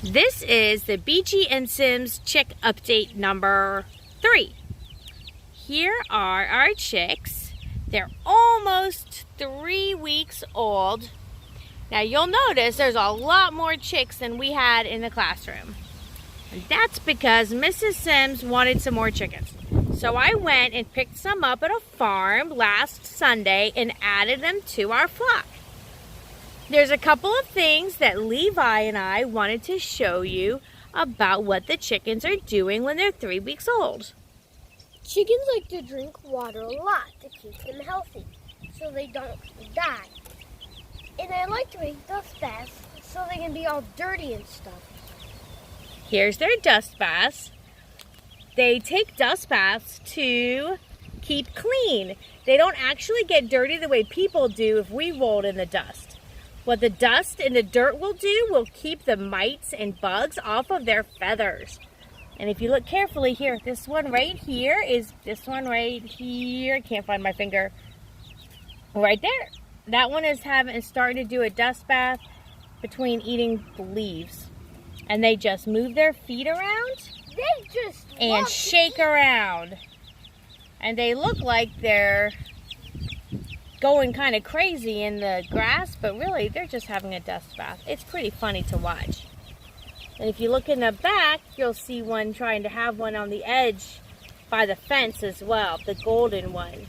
This is the Beachy and Sims chick update number 3. Here are our chicks. They're almost 3 weeks old. Now you'll notice there's a lot more chicks than we had in the classroom. And that's because Mrs. Sims wanted some more chickens. So I went and picked some up at a farm last Sunday and added them to our flock. There's a couple of things that Levi and I wanted to show you about what the chickens are doing when they're 3 weeks old. Chickens like to drink water a lot to keep them healthy, so they don't die. And I like to make dust baths so they can be all dirty and stuff. Here's their dust baths. They take dust baths to keep clean. They don't actually get dirty the way people do if we rolled in the dust. What the dust and the dirt will do will keep the mites and bugs off of their feathers. And if you look carefully here, this one right here is this one right here. I can't find my finger. Right there. That one is starting to do a dust bath between eating the leaves. And they just move their feet around and shake around. And they look like they're going kind of crazy in the grass, but really they're just having a dust bath. It's pretty funny to watch. And if you look in the back, you'll see one trying to have one on the edge by the fence as well, the golden one.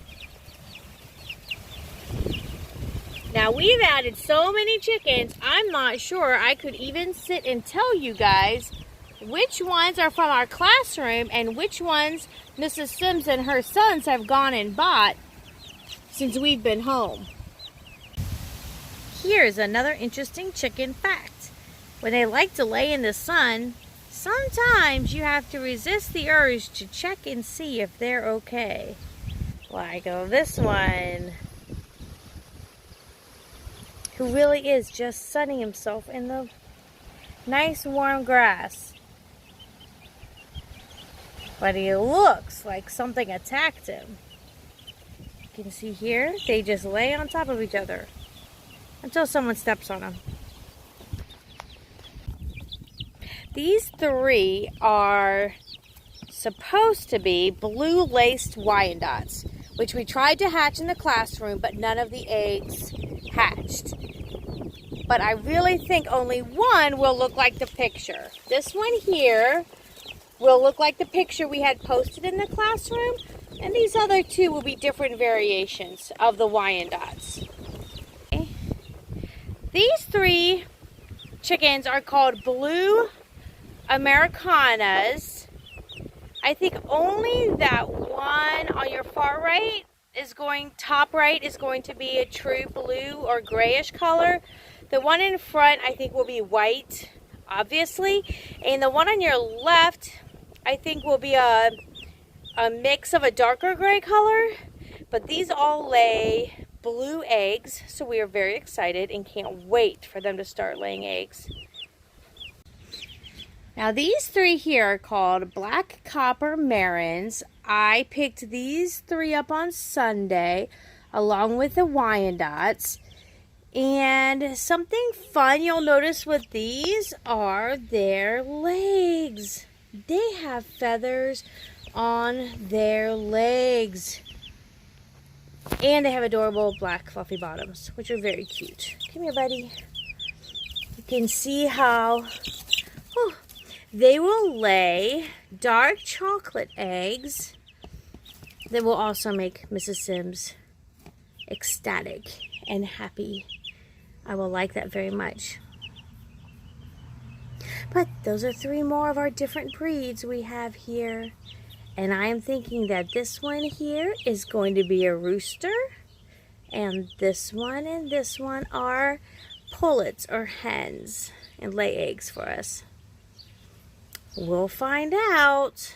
Now we've added so many chickens, I'm not sure I could even sit and tell you guys which ones are from our classroom and which ones Mrs. Sims and her sons have gone and bought since we've been home. Here's another interesting chicken fact. When they like to lay in the sun, sometimes you have to resist the urge to check and see if they're okay. Like this one, who really is just sunning himself in the nice warm grass. But he looks like something attacked him. You can see here, they just lay on top of each other until someone steps on them. These 3 are supposed to be blue-laced Wyandottes, which we tried to hatch in the classroom, but none of the eggs hatched. But I really think only one will look like the picture. This one here will look like the picture we had posted in the classroom, and these other 2 will be different variations of the Wyandottes. Okay. These 3 chickens are called Blue Americanas. I think only that one on your far right top right is going to be a true blue or grayish color. The one in front I think will be white, obviously, and the one on your left I think will be a mix of a darker gray color. But these all lay blue eggs, so we are very excited and can't wait for them to start laying eggs. Now these 3 here are called Black Copper Marins. I picked these 3 up on Sunday along with the Wyandottes. And something fun you'll notice with these are their legs. They have feathers on their legs. And they have adorable black fluffy bottoms, which are very cute. Come here, buddy. You can see how they will lay dark chocolate eggs that will also make Mrs. Sims ecstatic and happy. I will like that very much. But those are 3 more of our different breeds we have here. And I am thinking that this one here is going to be a rooster. And this one are pullets or hens and lay eggs for us. We'll find out.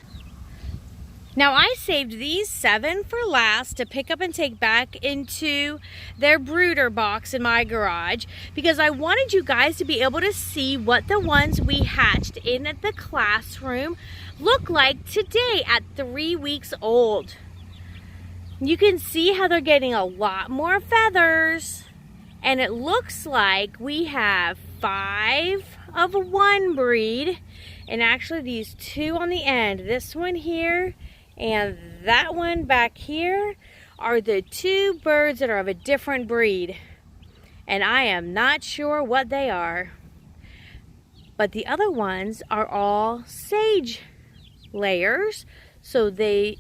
Now I saved these 7 for last to pick up and take back into their brooder box in my garage because I wanted you guys to be able to see what the ones we hatched in at the classroom look like today at 3 weeks old. You can see how they're getting a lot more feathers, and it looks like we have 5 of one breed, and actually these 2 on the end, this one here and that one back here, are the 2 birds that are of a different breed, and I am not sure what they are. But the other ones are all sage layers, so they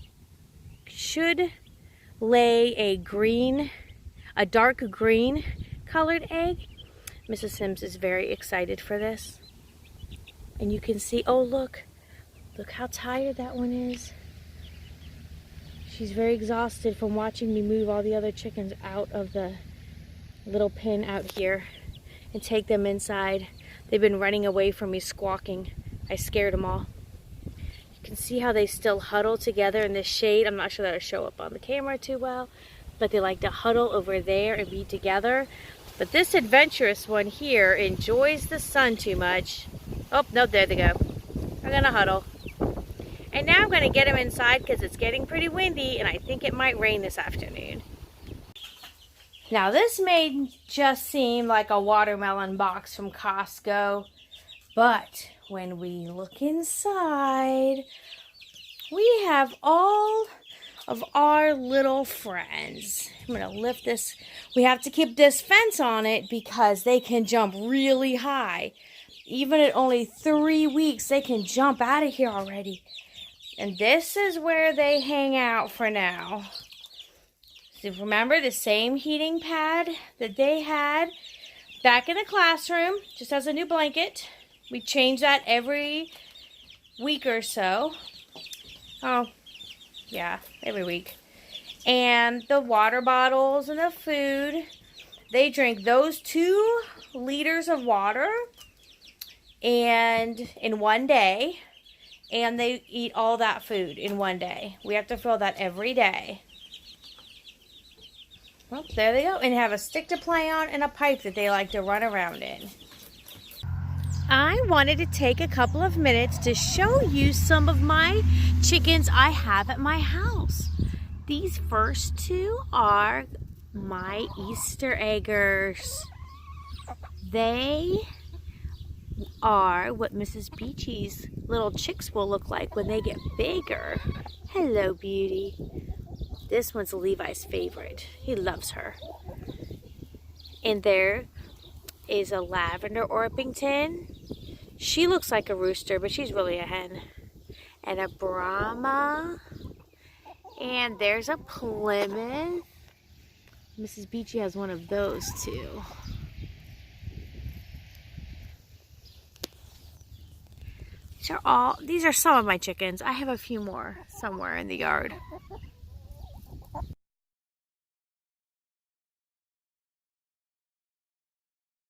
should lay a dark green colored egg. Mrs. Sims is very excited for this. And you can see, oh look how tired that one is. She's very exhausted from watching me move all the other chickens out of the little pen out here and take them inside. They've been running away from me squawking. I scared them all. You can see how they still huddle together in the shade. I'm not sure that'll show up on the camera too well, but they like to huddle over there and be together. But this adventurous one here enjoys the sun too much. Oh, no, there they go. They're gonna huddle. And now I'm gonna get them inside because it's getting pretty windy and I think it might rain this afternoon. Now this may just seem like a watermelon box from Costco, but when we look inside, we have all of our little friends. I'm gonna lift this. We have to keep this fence on it because they can jump really high. Even at only 3 weeks, they can jump out of here already. And this is where they hang out for now. So remember the same heating pad that they had back in the classroom, just as a new blanket. We change that every week or so. Oh, yeah, every week. And the water bottles and the food, they drink those 2 liters of water and in one day, and they eat all that food in one day. We have to fill that every day. Well, there they go, and have a stick to play on and a pipe that they like to run around in. I wanted to take a couple of minutes to show you some of my chickens I have at my house. These first 2 are my Easter eggers. They are what Mrs. Beachy's little chicks will look like when they get bigger. Hello, Beauty. This one's Levi's favorite. He loves her. And there is a lavender Orpington. She looks like a rooster, but she's really a hen. And a Brahma. And there's a Plymouth. Mrs. Beachy has one of those too. These are some of my chickens. I have a few more somewhere in the yard.